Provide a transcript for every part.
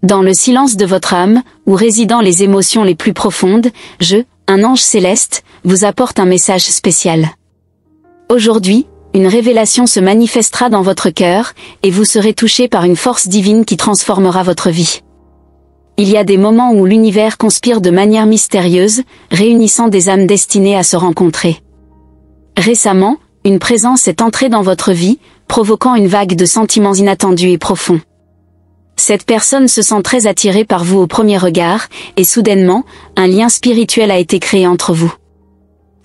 Dans le silence de votre âme, où résident les émotions les plus profondes, un ange céleste, vous apporte un message spécial. Aujourd'hui, une révélation se manifestera dans votre cœur, et vous serez touché par une force divine qui transformera votre vie. Il y a des moments où l'univers conspire de manière mystérieuse, réunissant des âmes destinées à se rencontrer. Récemment, une présence est entrée dans votre vie, provoquant une vague de sentiments inattendus et profonds. Cette personne se sent très attirée par vous au premier regard, et soudainement, un lien spirituel a été créé entre vous.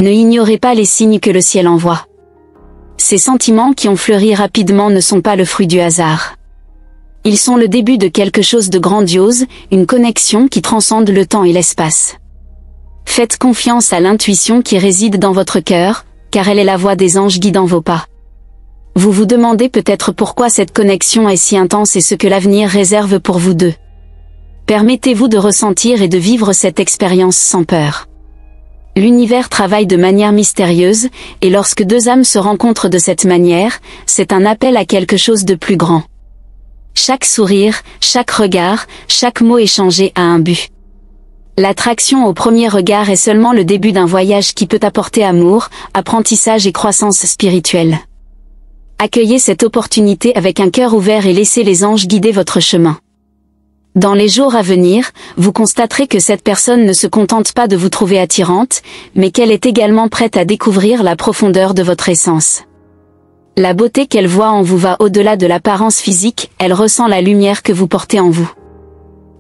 Ne ignorez pas les signes que le ciel envoie. Ces sentiments qui ont fleuri rapidement ne sont pas le fruit du hasard. Ils sont le début de quelque chose de grandiose, une connexion qui transcende le temps et l'espace. Faites confiance à l'intuition qui réside dans votre cœur, car elle est la voix des anges guidant vos pas. Vous vous demandez peut-être pourquoi cette connexion est si intense et ce que l'avenir réserve pour vous deux. Permettez-vous de ressentir et de vivre cette expérience sans peur. L'univers travaille de manière mystérieuse, et lorsque deux âmes se rencontrent de cette manière, c'est un appel à quelque chose de plus grand. Chaque sourire, chaque regard, chaque mot échangé a un but. L'attraction au premier regard est seulement le début d'un voyage qui peut apporter amour, apprentissage et croissance spirituelle. Accueillez cette opportunité avec un cœur ouvert et laissez les anges guider votre chemin. Dans les jours à venir, vous constaterez que cette personne ne se contente pas de vous trouver attirante, mais qu'elle est également prête à découvrir la profondeur de votre essence. La beauté qu'elle voit en vous va au-delà de l'apparence physique, elle ressent la lumière que vous portez en vous.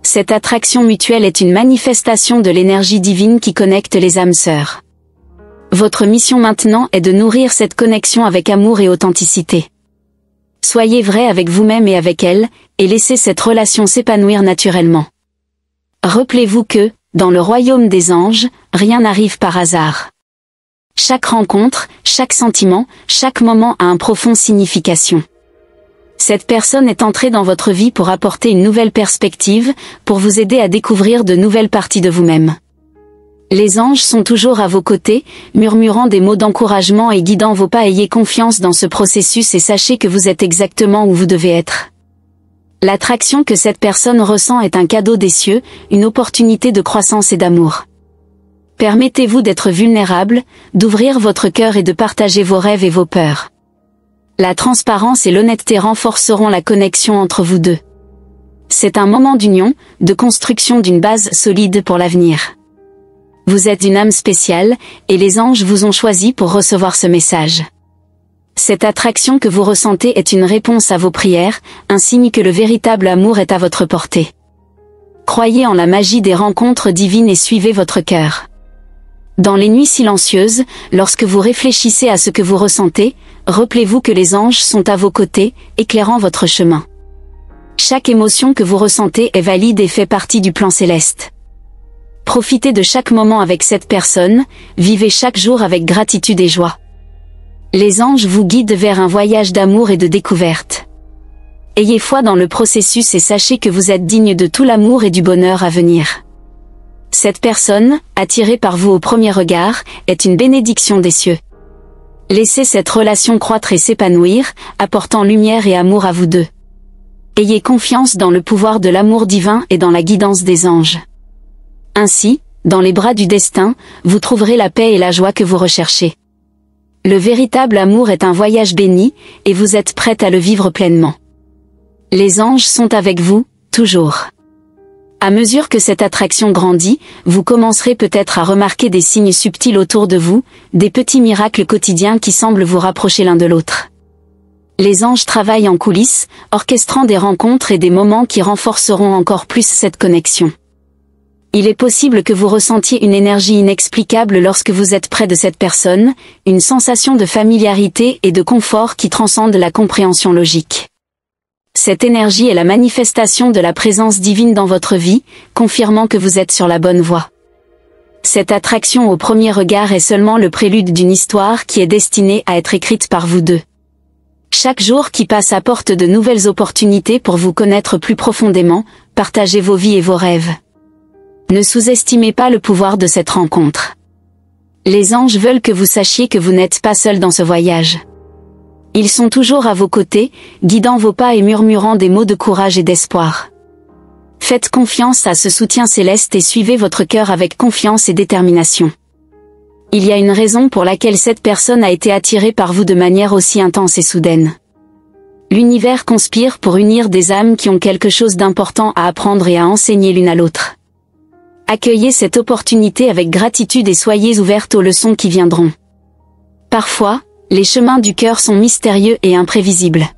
Cette attraction mutuelle est une manifestation de l'énergie divine qui connecte les âmes sœurs. Votre mission maintenant est de nourrir cette connexion avec amour et authenticité. Soyez vrai avec vous-même et avec elle, et laissez cette relation s'épanouir naturellement. Rappelez-vous que, dans le royaume des anges, rien n'arrive par hasard. Chaque rencontre, chaque sentiment, chaque moment a une profonde signification. Cette personne est entrée dans votre vie pour apporter une nouvelle perspective, pour vous aider à découvrir de nouvelles parties de vous-même. Les anges sont toujours à vos côtés, murmurant des mots d'encouragement et guidant vos pas. Ayez confiance dans ce processus et sachez que vous êtes exactement où vous devez être. L'attraction que cette personne ressent est un cadeau des cieux, une opportunité de croissance et d'amour. Permettez-vous d'être vulnérable, d'ouvrir votre cœur et de partager vos rêves et vos peurs. La transparence et l'honnêteté renforceront la connexion entre vous deux. C'est un moment d'union, de construction d'une base solide pour l'avenir. Vous êtes une âme spéciale, et les anges vous ont choisi pour recevoir ce message. Cette attraction que vous ressentez est une réponse à vos prières, un signe que le véritable amour est à votre portée. Croyez en la magie des rencontres divines et suivez votre cœur. Dans les nuits silencieuses, lorsque vous réfléchissez à ce que vous ressentez, rappelez-vous que les anges sont à vos côtés, éclairant votre chemin. Chaque émotion que vous ressentez est valide et fait partie du plan céleste. Profitez de chaque moment avec cette personne, vivez chaque jour avec gratitude et joie. Les anges vous guident vers un voyage d'amour et de découverte. Ayez foi dans le processus et sachez que vous êtes digne de tout l'amour et du bonheur à venir. Cette personne, attirée par vous au premier regard, est une bénédiction des cieux. Laissez cette relation croître et s'épanouir, apportant lumière et amour à vous deux. Ayez confiance dans le pouvoir de l'amour divin et dans la guidance des anges. Ainsi, dans les bras du destin, vous trouverez la paix et la joie que vous recherchez. Le véritable amour est un voyage béni, et vous êtes prête à le vivre pleinement. Les anges sont avec vous, toujours. À mesure que cette attraction grandit, vous commencerez peut-être à remarquer des signes subtils autour de vous, des petits miracles quotidiens qui semblent vous rapprocher l'un de l'autre. Les anges travaillent en coulisses, orchestrant des rencontres et des moments qui renforceront encore plus cette connexion. Il est possible que vous ressentiez une énergie inexplicable lorsque vous êtes près de cette personne, une sensation de familiarité et de confort qui transcende la compréhension logique. Cette énergie est la manifestation de la présence divine dans votre vie, confirmant que vous êtes sur la bonne voie. Cette attraction au premier regard est seulement le prélude d'une histoire qui est destinée à être écrite par vous deux. Chaque jour qui passe apporte de nouvelles opportunités pour vous connaître plus profondément, partager vos vies et vos rêves. Ne sous-estimez pas le pouvoir de cette rencontre. Les anges veulent que vous sachiez que vous n'êtes pas seul dans ce voyage. Ils sont toujours à vos côtés, guidant vos pas et murmurant des mots de courage et d'espoir. Faites confiance à ce soutien céleste et suivez votre cœur avec confiance et détermination. Il y a une raison pour laquelle cette personne a été attirée par vous de manière aussi intense et soudaine. L'univers conspire pour unir des âmes qui ont quelque chose d'important à apprendre et à enseigner l'une à l'autre. Accueillez cette opportunité avec gratitude et soyez ouvertes aux leçons qui viendront. Parfois, les chemins du cœur sont mystérieux et imprévisibles.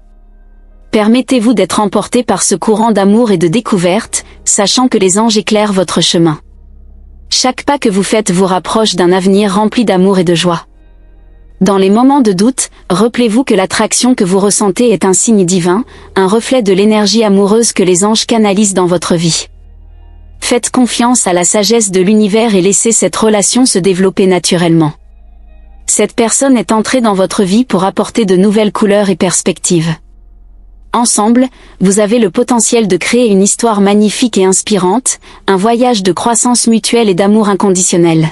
Permettez-vous d'être emporté par ce courant d'amour et de découverte, sachant que les anges éclairent votre chemin. Chaque pas que vous faites vous rapproche d'un avenir rempli d'amour et de joie. Dans les moments de doute, rappelez-vous que l'attraction que vous ressentez est un signe divin, un reflet de l'énergie amoureuse que les anges canalisent dans votre vie. Faites confiance à la sagesse de l'univers et laissez cette relation se développer naturellement. Cette personne est entrée dans votre vie pour apporter de nouvelles couleurs et perspectives. Ensemble, vous avez le potentiel de créer une histoire magnifique et inspirante, un voyage de croissance mutuelle et d'amour inconditionnel.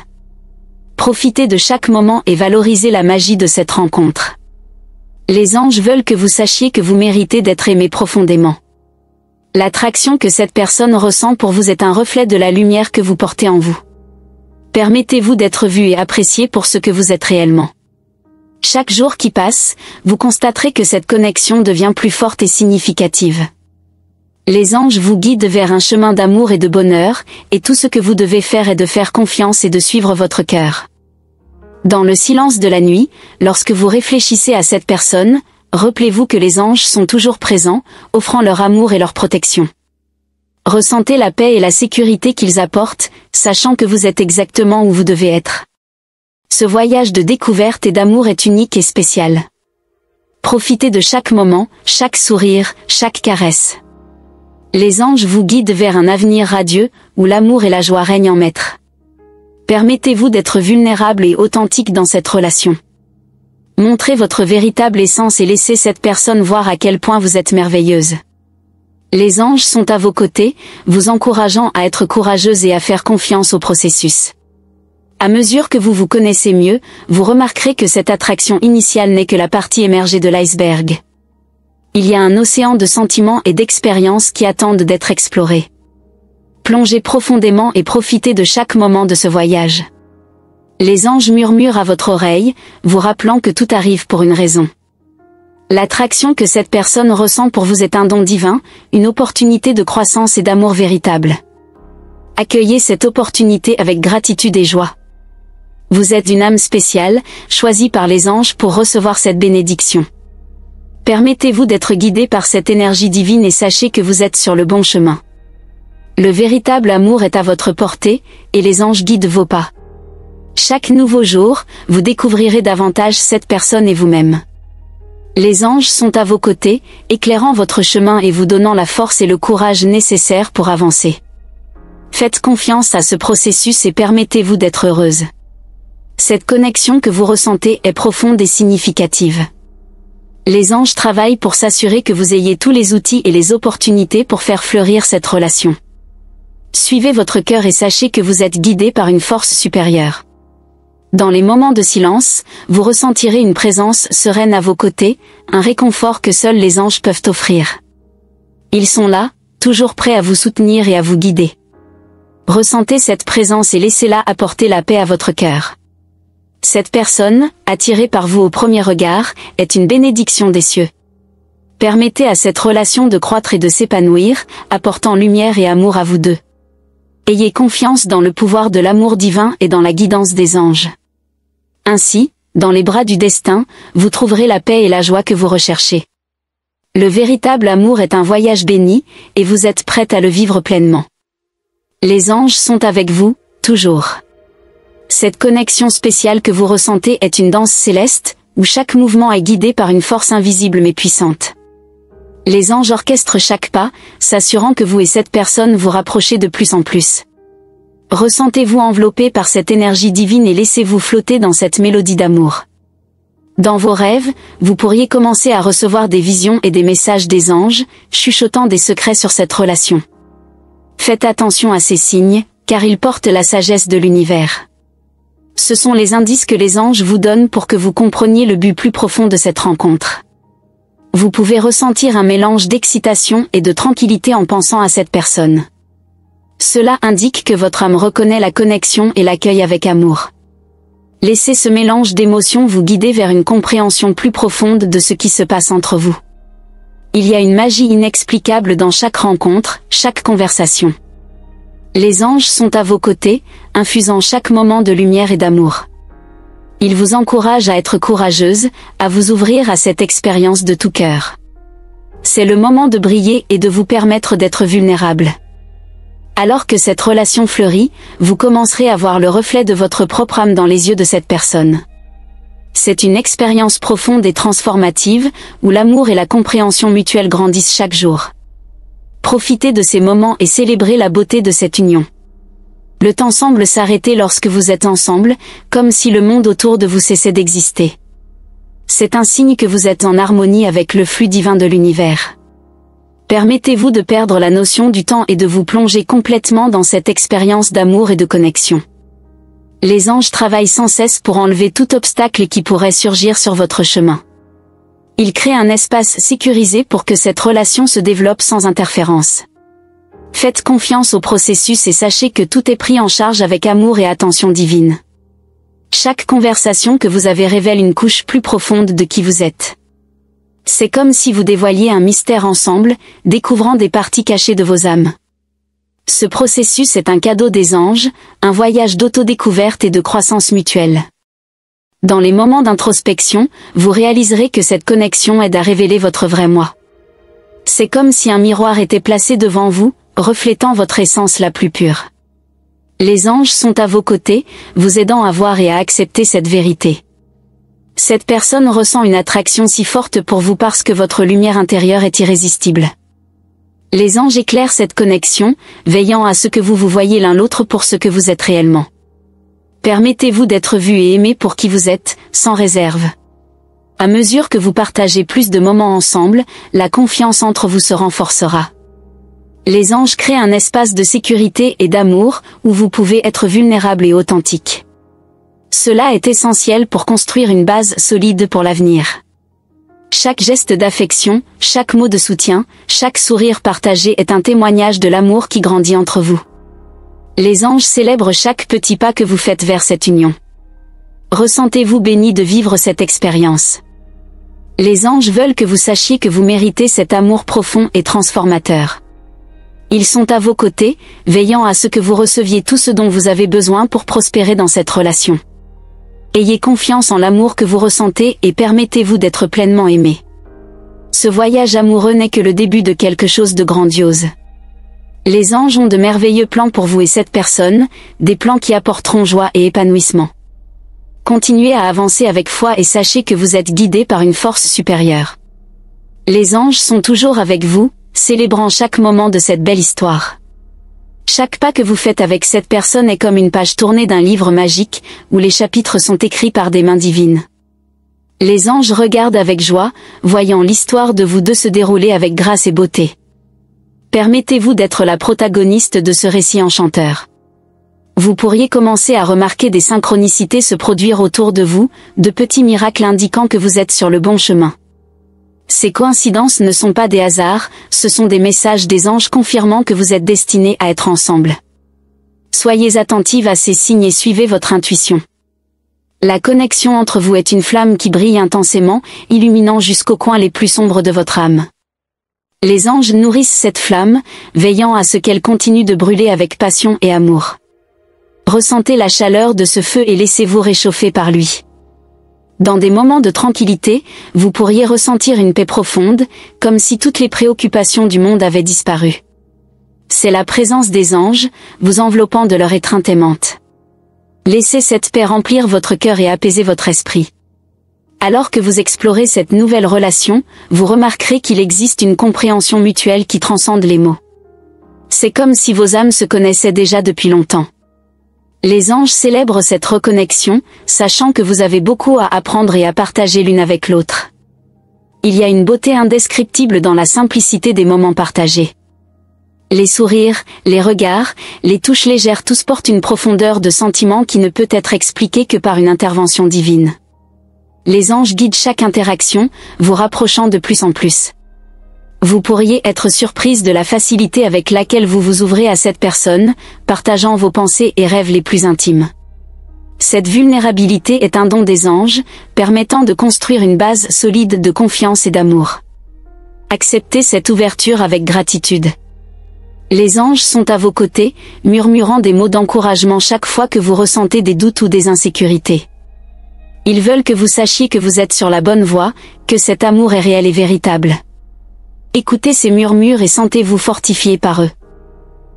Profitez de chaque moment et valorisez la magie de cette rencontre. Les anges veulent que vous sachiez que vous méritez d'être aimé profondément. L'attraction que cette personne ressent pour vous est un reflet de la lumière que vous portez en vous. Permettez-vous d'être vu et apprécié pour ce que vous êtes réellement. Chaque jour qui passe, vous constaterez que cette connexion devient plus forte et significative. Les anges vous guident vers un chemin d'amour et de bonheur, et tout ce que vous devez faire est de faire confiance et de suivre votre cœur. Dans le silence de la nuit, lorsque vous réfléchissez à cette personne, rappelez-vous que les anges sont toujours présents, offrant leur amour et leur protection. Ressentez la paix et la sécurité qu'ils apportent, sachant que vous êtes exactement où vous devez être. Ce voyage de découverte et d'amour est unique et spécial. Profitez de chaque moment, chaque sourire, chaque caresse. Les anges vous guident vers un avenir radieux, où l'amour et la joie règnent en maître. Permettez-vous d'être vulnérable et authentique dans cette relation. Montrez votre véritable essence et laissez cette personne voir à quel point vous êtes merveilleuse. Les anges sont à vos côtés, vous encourageant à être courageuse et à faire confiance au processus. À mesure que vous vous connaissez mieux, vous remarquerez que cette attraction initiale n'est que la partie émergée de l'iceberg. Il y a un océan de sentiments et d'expériences qui attendent d'être explorés. Plongez profondément et profitez de chaque moment de ce voyage. Les anges murmurent à votre oreille, vous rappelant que tout arrive pour une raison. L'attraction que cette personne ressent pour vous est un don divin, une opportunité de croissance et d'amour véritable. Accueillez cette opportunité avec gratitude et joie. Vous êtes une âme spéciale, choisie par les anges pour recevoir cette bénédiction. Permettez-vous d'être guidé par cette énergie divine et sachez que vous êtes sur le bon chemin. Le véritable amour est à votre portée, et les anges guident vos pas. Chaque nouveau jour, vous découvrirez davantage cette personne et vous-même. Les anges sont à vos côtés, éclairant votre chemin et vous donnant la force et le courage nécessaires pour avancer. Faites confiance à ce processus et permettez-vous d'être heureuse. Cette connexion que vous ressentez est profonde et significative. Les anges travaillent pour s'assurer que vous ayez tous les outils et les opportunités pour faire fleurir cette relation. Suivez votre cœur et sachez que vous êtes guidé par une force supérieure. Dans les moments de silence, vous ressentirez une présence sereine à vos côtés, un réconfort que seuls les anges peuvent offrir. Ils sont là, toujours prêts à vous soutenir et à vous guider. Ressentez cette présence et laissez-la apporter la paix à votre cœur. Cette personne, attirée par vous au premier regard, est une bénédiction des cieux. Permettez à cette relation de croître et de s'épanouir, apportant lumière et amour à vous deux. Ayez confiance dans le pouvoir de l'amour divin et dans la guidance des anges. Ainsi, dans les bras du destin, vous trouverez la paix et la joie que vous recherchez. Le véritable amour est un voyage béni, et vous êtes prête à le vivre pleinement. Les anges sont avec vous, toujours. Cette connexion spéciale que vous ressentez est une danse céleste, où chaque mouvement est guidé par une force invisible mais puissante. Les anges orchestrent chaque pas, s'assurant que vous et cette personne vous rapprochez de plus en plus. Ressentez-vous enveloppé par cette énergie divine et laissez-vous flotter dans cette mélodie d'amour. Dans vos rêves, vous pourriez commencer à recevoir des visions et des messages des anges, chuchotant des secrets sur cette relation. Faites attention à ces signes, car ils portent la sagesse de l'univers. Ce sont les indices que les anges vous donnent pour que vous compreniez le but plus profond de cette rencontre. Vous pouvez ressentir un mélange d'excitation et de tranquillité en pensant à cette personne. Cela indique que votre âme reconnaît la connexion et l'accueille avec amour. Laissez ce mélange d'émotions vous guider vers une compréhension plus profonde de ce qui se passe entre vous. Il y a une magie inexplicable dans chaque rencontre, chaque conversation. Les anges sont à vos côtés, infusant chaque moment de lumière et d'amour. Ils vous encouragent à être courageuse, à vous ouvrir à cette expérience de tout cœur. C'est le moment de briller et de vous permettre d'être vulnérable. Alors que cette relation fleurit, vous commencerez à voir le reflet de votre propre âme dans les yeux de cette personne. C'est une expérience profonde et transformative, où l'amour et la compréhension mutuelle grandissent chaque jour. Profitez de ces moments et célébrez la beauté de cette union. Le temps semble s'arrêter lorsque vous êtes ensemble, comme si le monde autour de vous cessait d'exister. C'est un signe que vous êtes en harmonie avec le flux divin de l'univers. Permettez-vous de perdre la notion du temps et de vous plonger complètement dans cette expérience d'amour et de connexion. Les anges travaillent sans cesse pour enlever tout obstacle qui pourrait surgir sur votre chemin. Ils créent un espace sécurisé pour que cette relation se développe sans interférence. Faites confiance au processus et sachez que tout est pris en charge avec amour et attention divine. Chaque conversation que vous avez révèle une couche plus profonde de qui vous êtes. C'est comme si vous dévoiliez un mystère ensemble, découvrant des parties cachées de vos âmes. Ce processus est un cadeau des anges, un voyage d'autodécouverte et de croissance mutuelle. Dans les moments d'introspection, vous réaliserez que cette connexion aide à révéler votre vrai moi. C'est comme si un miroir était placé devant vous, reflétant votre essence la plus pure. Les anges sont à vos côtés, vous aidant à voir et à accepter cette vérité. Cette personne ressent une attraction si forte pour vous parce que votre lumière intérieure est irrésistible. Les anges éclairent cette connexion, veillant à ce que vous voyez l'un l'autre pour ce que vous êtes réellement. Permettez-vous d'être vu et aimé pour qui vous êtes, sans réserve. À mesure que vous partagez plus de moments ensemble, la confiance entre vous se renforcera. Les anges créent un espace de sécurité et d'amour, où vous pouvez être vulnérable et authentique. Cela est essentiel pour construire une base solide pour l'avenir. Chaque geste d'affection, chaque mot de soutien, chaque sourire partagé est un témoignage de l'amour qui grandit entre vous. Les anges célèbrent chaque petit pas que vous faites vers cette union. Ressentez-vous béni de vivre cette expérience. Les anges veulent que vous sachiez que vous méritez cet amour profond et transformateur. Ils sont à vos côtés, veillant à ce que vous receviez tout ce dont vous avez besoin pour prospérer dans cette relation. Ayez confiance en l'amour que vous ressentez et permettez-vous d'être pleinement aimé. Ce voyage amoureux n'est que le début de quelque chose de grandiose. Les anges ont de merveilleux plans pour vous et cette personne, des plans qui apporteront joie et épanouissement. Continuez à avancer avec foi et sachez que vous êtes guidé par une force supérieure. Les anges sont toujours avec vous, célébrant chaque moment de cette belle histoire. Chaque pas que vous faites avec cette personne est comme une page tournée d'un livre magique, où les chapitres sont écrits par des mains divines. Les anges regardent avec joie, voyant l'histoire de vous deux se dérouler avec grâce et beauté. Permettez-vous d'être la protagoniste de ce récit enchanteur. Vous pourriez commencer à remarquer des synchronicités se produire autour de vous, de petits miracles indiquant que vous êtes sur le bon chemin. Ces coïncidences ne sont pas des hasards, ce sont des messages des anges confirmant que vous êtes destinés à être ensemble. Soyez attentive à ces signes et suivez votre intuition. La connexion entre vous est une flamme qui brille intensément, illuminant jusqu'aux coins les plus sombres de votre âme. Les anges nourrissent cette flamme, veillant à ce qu'elle continue de brûler avec passion et amour. Ressentez la chaleur de ce feu et laissez-vous réchauffer par lui. Dans des moments de tranquillité, vous pourriez ressentir une paix profonde, comme si toutes les préoccupations du monde avaient disparu. C'est la présence des anges, vous enveloppant de leur étreinte aimante. Laissez cette paix remplir votre cœur et apaiser votre esprit. Alors que vous explorez cette nouvelle relation, vous remarquerez qu'il existe une compréhension mutuelle qui transcende les mots. C'est comme si vos âmes se connaissaient déjà depuis longtemps. Les anges célèbrent cette reconnexion, sachant que vous avez beaucoup à apprendre et à partager l'une avec l'autre. Il y a une beauté indescriptible dans la simplicité des moments partagés. Les sourires, les regards, les touches légères tous portent une profondeur de sentiment qui ne peut être expliquée que par une intervention divine. Les anges guident chaque interaction, vous rapprochant de plus en plus. Vous pourriez être surprise de la facilité avec laquelle vous vous ouvrez à cette personne, partageant vos pensées et rêves les plus intimes. Cette vulnérabilité est un don des anges, permettant de construire une base solide de confiance et d'amour. Acceptez cette ouverture avec gratitude. Les anges sont à vos côtés, murmurant des mots d'encouragement chaque fois que vous ressentez des doutes ou des insécurités. Ils veulent que vous sachiez que vous êtes sur la bonne voie, que cet amour est réel et véritable. Écoutez ces murmures et sentez-vous fortifié par eux.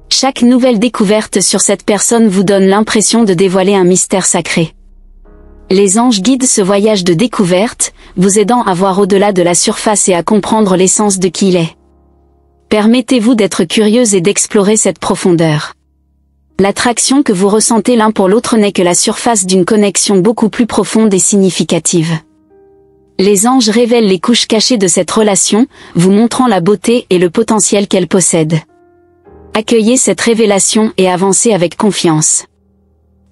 Chaque nouvelle découverte sur cette personne vous donne l'impression de dévoiler un mystère sacré. Les anges guident ce voyage de découverte, vous aidant à voir au-delà de la surface et à comprendre l'essence de qui il est. Permettez-vous d'être curieuse et d'explorer cette profondeur. L'attraction que vous ressentez l'un pour l'autre n'est que la surface d'une connexion beaucoup plus profonde et significative. Les anges révèlent les couches cachées de cette relation, vous montrant la beauté et le potentiel qu'elle possède. Accueillez cette révélation et avancez avec confiance.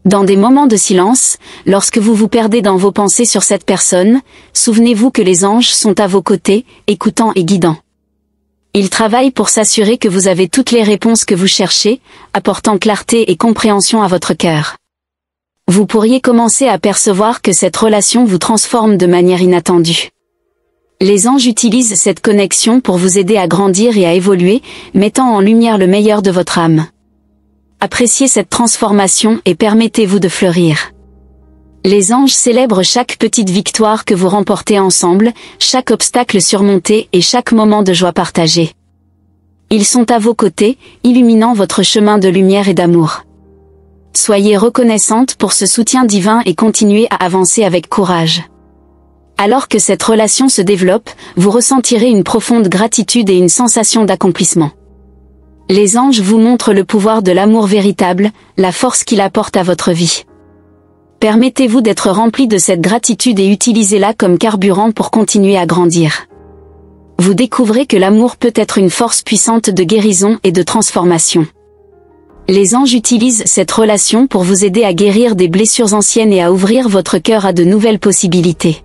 Dans des moments de silence, lorsque vous vous perdez dans vos pensées sur cette personne, souvenez-vous que les anges sont à vos côtés, écoutant et guidant. Ils travaillent pour s'assurer que vous avez toutes les réponses que vous cherchez, apportant clarté et compréhension à votre cœur. Vous pourriez commencer à percevoir que cette relation vous transforme de manière inattendue. Les anges utilisent cette connexion pour vous aider à grandir et à évoluer, mettant en lumière le meilleur de votre âme. Appréciez cette transformation et permettez-vous de fleurir. Les anges célèbrent chaque petite victoire que vous remportez ensemble, chaque obstacle surmonté et chaque moment de joie partagé. Ils sont à vos côtés, illuminant votre chemin de lumière et d'amour. Soyez reconnaissante pour ce soutien divin et continuez à avancer avec courage. Alors que cette relation se développe, vous ressentirez une profonde gratitude et une sensation d'accomplissement. Les anges vous montrent le pouvoir de l'amour véritable, la force qu'il apporte à votre vie. Permettez-vous d'être rempli de cette gratitude et utilisez-la comme carburant pour continuer à grandir. Vous découvrez que l'amour peut être une force puissante de guérison et de transformation. Les anges utilisent cette relation pour vous aider à guérir des blessures anciennes et à ouvrir votre cœur à de nouvelles possibilités.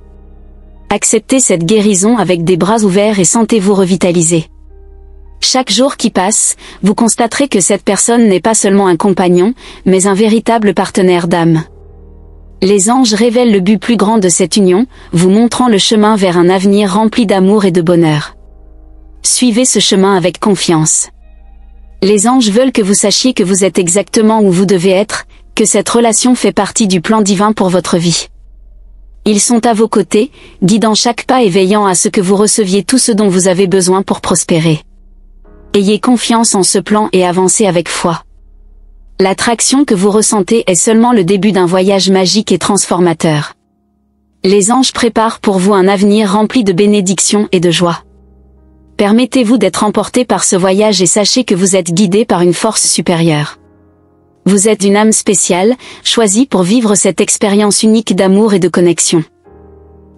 Acceptez cette guérison avec des bras ouverts et sentez-vous revitalisé. Chaque jour qui passe, vous constaterez que cette personne n'est pas seulement un compagnon, mais un véritable partenaire d'âme. Les anges révèlent le but plus grand de cette union, vous montrant le chemin vers un avenir rempli d'amour et de bonheur. Suivez ce chemin avec confiance. Les anges veulent que vous sachiez que vous êtes exactement où vous devez être, que cette relation fait partie du plan divin pour votre vie. Ils sont à vos côtés, guidant chaque pas et veillant à ce que vous receviez tout ce dont vous avez besoin pour prospérer. Ayez confiance en ce plan et avancez avec foi. L'attraction que vous ressentez est seulement le début d'un voyage magique et transformateur. Les anges préparent pour vous un avenir rempli de bénédictions et de joie. Permettez-vous d'être emporté par ce voyage et sachez que vous êtes guidé par une force supérieure. Vous êtes une âme spéciale, choisie pour vivre cette expérience unique d'amour et de connexion.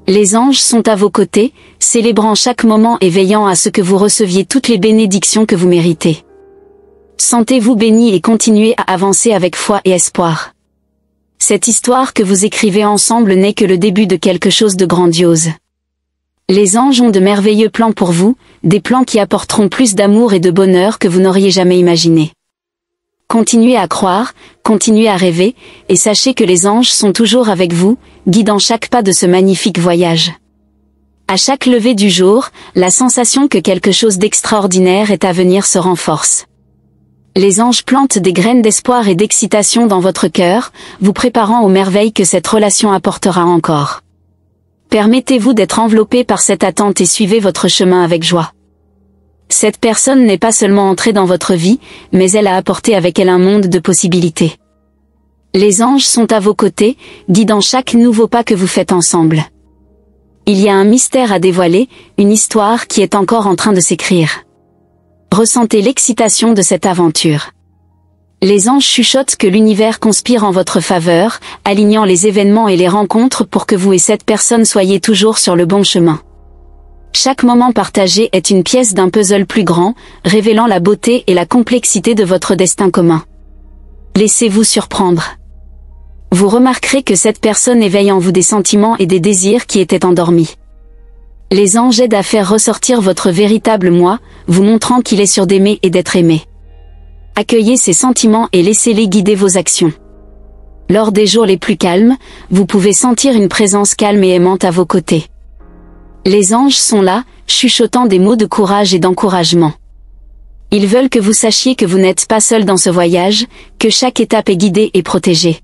Les anges sont à vos côtés, célébrant chaque moment et veillant à ce que vous receviez toutes les bénédictions que vous méritez. Sentez-vous béni et continuez à avancer avec foi et espoir. Cette histoire que vous écrivez ensemble n'est que le début de quelque chose de grandiose. Les anges ont de merveilleux plans pour vous, des plans qui apporteront plus d'amour et de bonheur que vous n'auriez jamais imaginé. Continuez à croire, continuez à rêver, et sachez que les anges sont toujours avec vous, guidant chaque pas de ce magnifique voyage. À chaque lever du jour, la sensation que quelque chose d'extraordinaire est à venir se renforce. Les anges plantent des graines d'espoir et d'excitation dans votre cœur, vous préparant aux merveilles que cette relation apportera encore. Permettez-vous d'être enveloppé par cette attente et suivez votre chemin avec joie. Cette personne n'est pas seulement entrée dans votre vie, mais elle a apporté avec elle un monde de possibilités. Les anges sont à vos côtés, guidant chaque nouveau pas que vous faites ensemble. Il y a un mystère à dévoiler, une histoire qui est encore en train de s'écrire. Ressentez l'excitation de cette aventure. Les anges chuchotent que l'univers conspire en votre faveur, alignant les événements et les rencontres pour que vous et cette personne soyez toujours sur le bon chemin. Chaque moment partagé est une pièce d'un puzzle plus grand, révélant la beauté et la complexité de votre destin commun. Laissez-vous surprendre. Vous remarquerez que cette personne éveille en vous des sentiments et des désirs qui étaient endormis. Les anges aident à faire ressortir votre véritable moi, vous montrant qu'il est sûr d'aimer et d'être aimé. Accueillez ces sentiments et laissez-les guider vos actions. Lors des jours les plus calmes, vous pouvez sentir une présence calme et aimante à vos côtés. Les anges sont là, chuchotant des mots de courage et d'encouragement. Ils veulent que vous sachiez que vous n'êtes pas seul dans ce voyage, que chaque étape est guidée et protégée.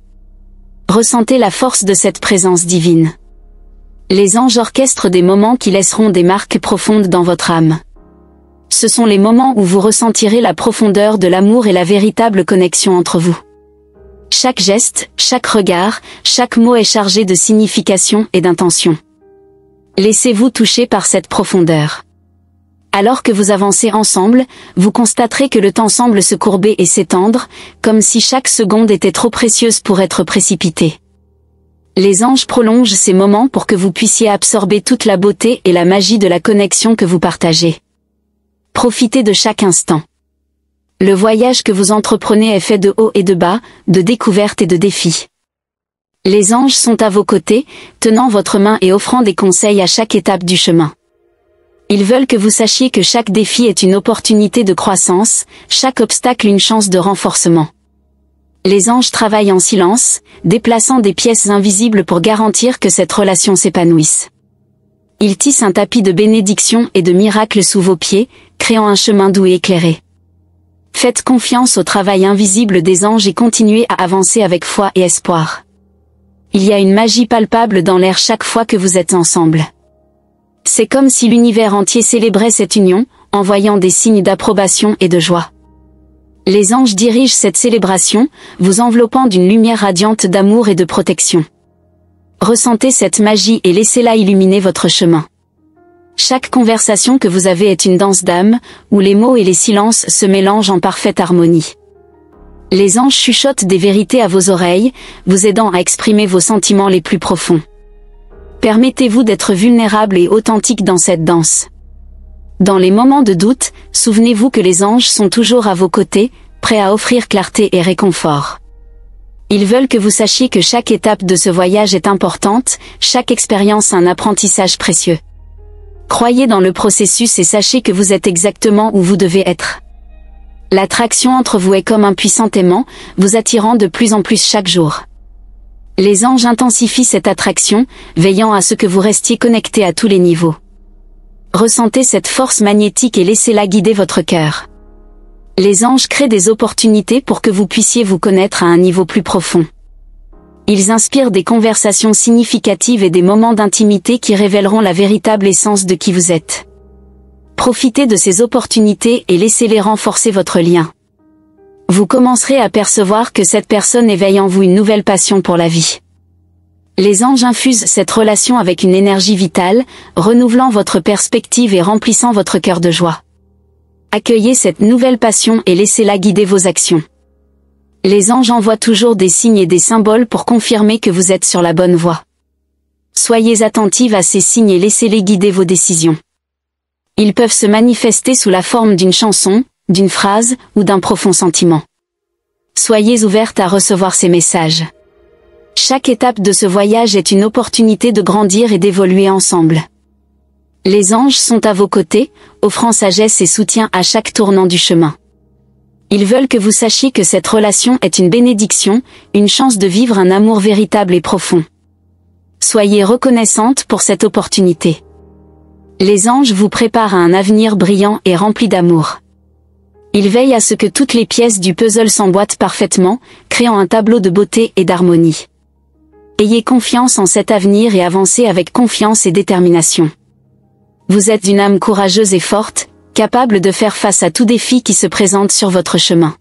Ressentez la force de cette présence divine. Les anges orchestrent des moments qui laisseront des marques profondes dans votre âme. Ce sont les moments où vous ressentirez la profondeur de l'amour et la véritable connexion entre vous. Chaque geste, chaque regard, chaque mot est chargé de signification et d'intention. Laissez-vous toucher par cette profondeur. Alors que vous avancez ensemble, vous constaterez que le temps semble se courber et s'étendre, comme si chaque seconde était trop précieuse pour être précipitée. Les anges prolongent ces moments pour que vous puissiez absorber toute la beauté et la magie de la connexion que vous partagez. Profitez de chaque instant. Le voyage que vous entreprenez est fait de hauts et de bas, de découvertes et de défis. Les anges sont à vos côtés, tenant votre main et offrant des conseils à chaque étape du chemin. Ils veulent que vous sachiez que chaque défi est une opportunité de croissance, chaque obstacle une chance de renforcement. Les anges travaillent en silence, déplaçant des pièces invisibles pour garantir que cette relation s'épanouisse. Ils tissent un tapis de bénédictions et de miracles sous vos pieds, créant un chemin doux et éclairé. Faites confiance au travail invisible des anges et continuez à avancer avec foi et espoir. Il y a une magie palpable dans l'air chaque fois que vous êtes ensemble. C'est comme si l'univers entier célébrait cette union, envoyant des signes d'approbation et de joie. Les anges dirigent cette célébration, vous enveloppant d'une lumière radiante d'amour et de protection. Ressentez cette magie et laissez-la illuminer votre chemin. Chaque conversation que vous avez est une danse d'âme, où les mots et les silences se mélangent en parfaite harmonie. Les anges chuchotent des vérités à vos oreilles, vous aidant à exprimer vos sentiments les plus profonds. Permettez-vous d'être vulnérable et authentique dans cette danse. Dans les moments de doute, souvenez-vous que les anges sont toujours à vos côtés, prêts à offrir clarté et réconfort. Ils veulent que vous sachiez que chaque étape de ce voyage est importante, chaque expérience un apprentissage précieux. Croyez dans le processus et sachez que vous êtes exactement où vous devez être. L'attraction entre vous est comme un puissant aimant, vous attirant de plus en plus chaque jour. Les anges intensifient cette attraction, veillant à ce que vous restiez connectés à tous les niveaux. Ressentez cette force magnétique et laissez-la guider votre cœur. Les anges créent des opportunités pour que vous puissiez vous connaître à un niveau plus profond. Ils inspirent des conversations significatives et des moments d'intimité qui révéleront la véritable essence de qui vous êtes. Profitez de ces opportunités et laissez-les renforcer votre lien. Vous commencerez à percevoir que cette personne éveille en vous une nouvelle passion pour la vie. Les anges infusent cette relation avec une énergie vitale, renouvelant votre perspective et remplissant votre cœur de joie. Accueillez cette nouvelle passion et laissez-la guider vos actions. Les anges envoient toujours des signes et des symboles pour confirmer que vous êtes sur la bonne voie. Soyez attentive à ces signes et laissez-les guider vos décisions. Ils peuvent se manifester sous la forme d'une chanson, d'une phrase ou d'un profond sentiment. Soyez ouverte à recevoir ces messages. Chaque étape de ce voyage est une opportunité de grandir et d'évoluer ensemble. Les anges sont à vos côtés, offrant sagesse et soutien à chaque tournant du chemin. Ils veulent que vous sachiez que cette relation est une bénédiction, une chance de vivre un amour véritable et profond. Soyez reconnaissante pour cette opportunité. Les anges vous préparent à un avenir brillant et rempli d'amour. Ils veillent à ce que toutes les pièces du puzzle s'emboîtent parfaitement, créant un tableau de beauté et d'harmonie. Ayez confiance en cet avenir et avancez avec confiance et détermination. Vous êtes une âme courageuse et forte, capable de faire face à tout défi qui se présente sur votre chemin.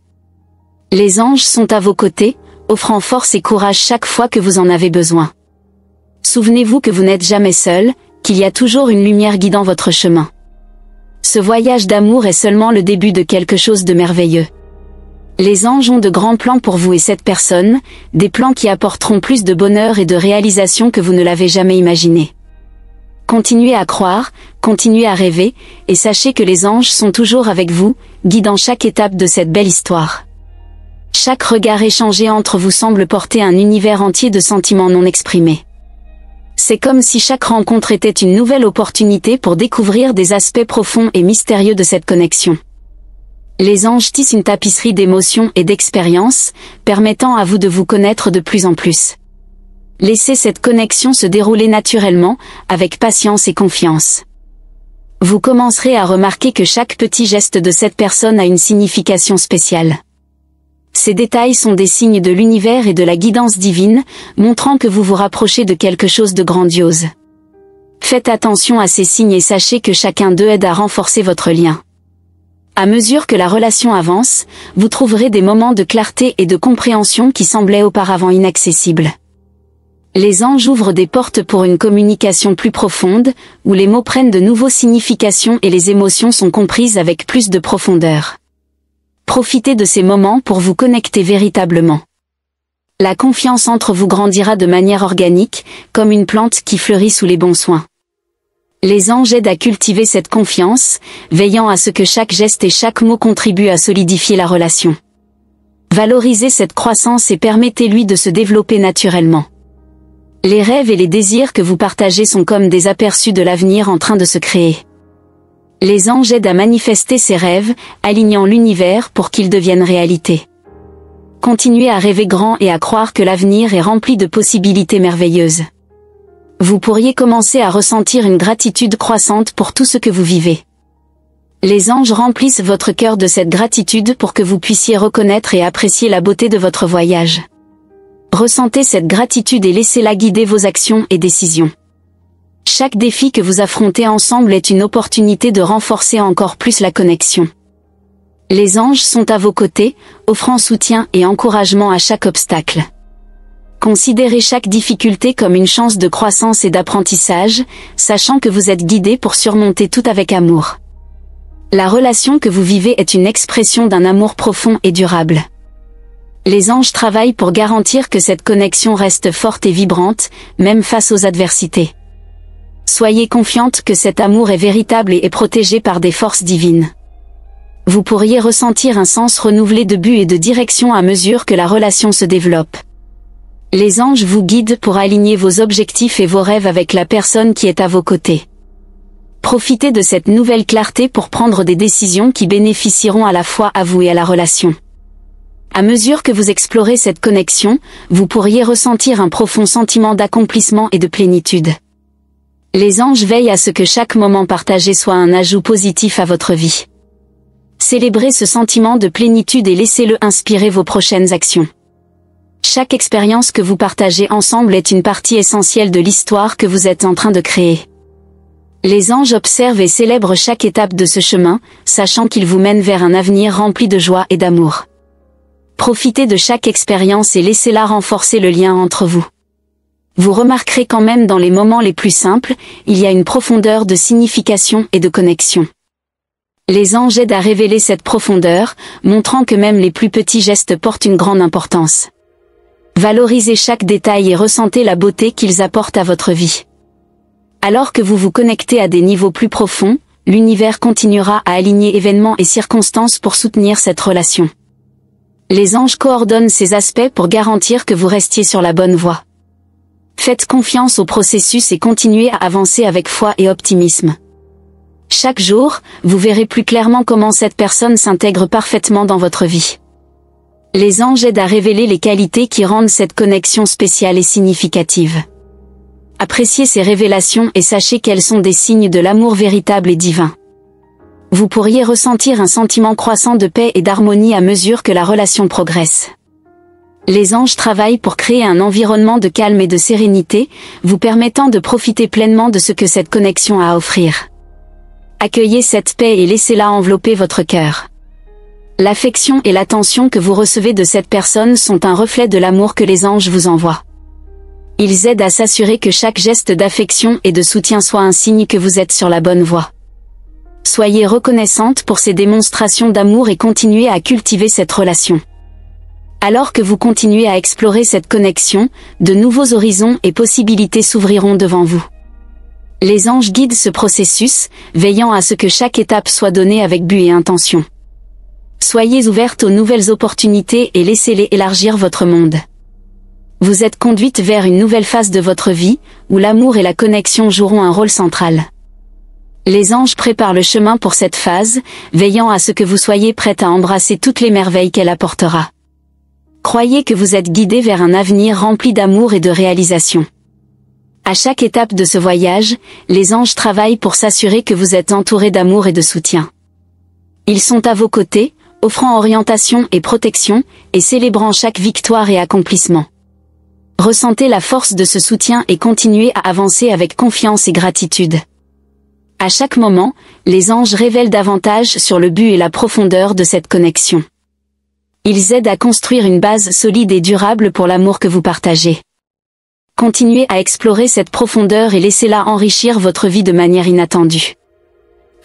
Les anges sont à vos côtés, offrant force et courage chaque fois que vous en avez besoin. Souvenez-vous que vous n'êtes jamais seul, qu'il y a toujours une lumière guidant votre chemin. Ce voyage d'amour est seulement le début de quelque chose de merveilleux. Les anges ont de grands plans pour vous et cette personne, des plans qui apporteront plus de bonheur et de réalisation que vous ne l'avez jamais imaginé. Continuez à croire, continuez à rêver, et sachez que les anges sont toujours avec vous, guidant chaque étape de cette belle histoire. Chaque regard échangé entre vous semble porter un univers entier de sentiments non exprimés. C'est comme si chaque rencontre était une nouvelle opportunité pour découvrir des aspects profonds et mystérieux de cette connexion. Les anges tissent une tapisserie d'émotions et d'expériences, permettant à vous de vous connaître de plus en plus. Laissez cette connexion se dérouler naturellement, avec patience et confiance. Vous commencerez à remarquer que chaque petit geste de cette personne a une signification spéciale. Ces détails sont des signes de l'univers et de la guidance divine, montrant que vous vous rapprochez de quelque chose de grandiose. Faites attention à ces signes et sachez que chacun d'eux aide à renforcer votre lien. À mesure que la relation avance, vous trouverez des moments de clarté et de compréhension qui semblaient auparavant inaccessibles. Les anges ouvrent des portes pour une communication plus profonde, où les mots prennent de nouvelles significations et les émotions sont comprises avec plus de profondeur. Profitez de ces moments pour vous connecter véritablement. La confiance entre vous grandira de manière organique, comme une plante qui fleurit sous les bons soins. Les anges aident à cultiver cette confiance, veillant à ce que chaque geste et chaque mot contribuent à solidifier la relation. Valorisez cette croissance et permettez-lui de se développer naturellement. Les rêves et les désirs que vous partagez sont comme des aperçus de l'avenir en train de se créer. Les anges aident à manifester ces rêves, alignant l'univers pour qu'ils deviennent réalité. Continuez à rêver grand et à croire que l'avenir est rempli de possibilités merveilleuses. Vous pourriez commencer à ressentir une gratitude croissante pour tout ce que vous vivez. Les anges remplissent votre cœur de cette gratitude pour que vous puissiez reconnaître et apprécier la beauté de votre voyage. Ressentez cette gratitude et laissez-la guider vos actions et décisions. Chaque défi que vous affrontez ensemble est une opportunité de renforcer encore plus la connexion. Les anges sont à vos côtés, offrant soutien et encouragement à chaque obstacle. Considérez chaque difficulté comme une chance de croissance et d'apprentissage, sachant que vous êtes guidé pour surmonter tout avec amour. La relation que vous vivez est une expression d'un amour profond et durable. Les anges travaillent pour garantir que cette connexion reste forte et vibrante, même face aux adversités. Soyez confiante que cet amour est véritable et est protégé par des forces divines. Vous pourriez ressentir un sens renouvelé de but et de direction à mesure que la relation se développe. Les anges vous guident pour aligner vos objectifs et vos rêves avec la personne qui est à vos côtés. Profitez de cette nouvelle clarté pour prendre des décisions qui bénéficieront à la fois à vous et à la relation. À mesure que vous explorez cette connexion, vous pourriez ressentir un profond sentiment d'accomplissement et de plénitude. Les anges veillent à ce que chaque moment partagé soit un ajout positif à votre vie. Célébrez ce sentiment de plénitude et laissez-le inspirer vos prochaines actions. Chaque expérience que vous partagez ensemble est une partie essentielle de l'histoire que vous êtes en train de créer. Les anges observent et célèbrent chaque étape de ce chemin, sachant qu'ils vous mènent vers un avenir rempli de joie et d'amour. Profitez de chaque expérience et laissez-la renforcer le lien entre vous. Vous remarquerez quand même dans les moments les plus simples, il y a une profondeur de signification et de connexion. Les anges aident à révéler cette profondeur, montrant que même les plus petits gestes portent une grande importance. Valorisez chaque détail et ressentez la beauté qu'ils apportent à votre vie. Alors que vous vous connectez à des niveaux plus profonds, l'univers continuera à aligner événements et circonstances pour soutenir cette relation. Les anges coordonnent ces aspects pour garantir que vous restiez sur la bonne voie. Faites confiance au processus et continuez à avancer avec foi et optimisme. Chaque jour, vous verrez plus clairement comment cette personne s'intègre parfaitement dans votre vie. Les anges aident à révéler les qualités qui rendent cette connexion spéciale et significative. Appréciez ces révélations et sachez qu'elles sont des signes de l'amour véritable et divin. Vous pourriez ressentir un sentiment croissant de paix et d'harmonie à mesure que la relation progresse. Les anges travaillent pour créer un environnement de calme et de sérénité, vous permettant de profiter pleinement de ce que cette connexion a à offrir. Accueillez cette paix et laissez-la envelopper votre cœur. L'affection et l'attention que vous recevez de cette personne sont un reflet de l'amour que les anges vous envoient. Ils aident à s'assurer que chaque geste d'affection et de soutien soit un signe que vous êtes sur la bonne voie. Soyez reconnaissante pour ces démonstrations d'amour et continuez à cultiver cette relation. Alors que vous continuez à explorer cette connexion, de nouveaux horizons et possibilités s'ouvriront devant vous. Les anges guident ce processus, veillant à ce que chaque étape soit donnée avec but et intention. Soyez ouverte aux nouvelles opportunités et laissez-les élargir votre monde. Vous êtes conduite vers une nouvelle phase de votre vie, où l'amour et la connexion joueront un rôle central. Les anges préparent le chemin pour cette phase, veillant à ce que vous soyez prête à embrasser toutes les merveilles qu'elle apportera. Croyez que vous êtes guidée vers un avenir rempli d'amour et de réalisation. À chaque étape de ce voyage, les anges travaillent pour s'assurer que vous êtes entouré d'amour et de soutien. Ils sont à vos côtés, offrant orientation et protection, et célébrant chaque victoire et accomplissement. Ressentez la force de ce soutien et continuez à avancer avec confiance et gratitude. À chaque moment, les anges révèlent davantage sur le but et la profondeur de cette connexion. Ils aident à construire une base solide et durable pour l'amour que vous partagez. Continuez à explorer cette profondeur et laissez-la enrichir votre vie de manière inattendue.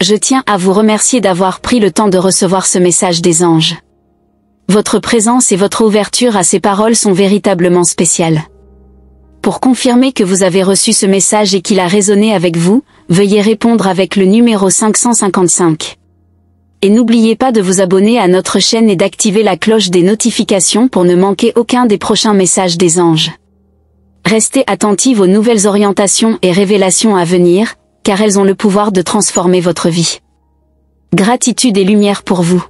Je tiens à vous remercier d'avoir pris le temps de recevoir ce message des anges. Votre présence et votre ouverture à ces paroles sont véritablement spéciales. Pour confirmer que vous avez reçu ce message et qu'il a résonné avec vous, veuillez répondre avec le numéro 555. Et n'oubliez pas de vous abonner à notre chaîne et d'activer la cloche des notifications pour ne manquer aucun des prochains messages des anges. Restez attentive aux nouvelles orientations et révélations à venir, car elles ont le pouvoir de transformer votre vie. Gratitude et lumière pour vous.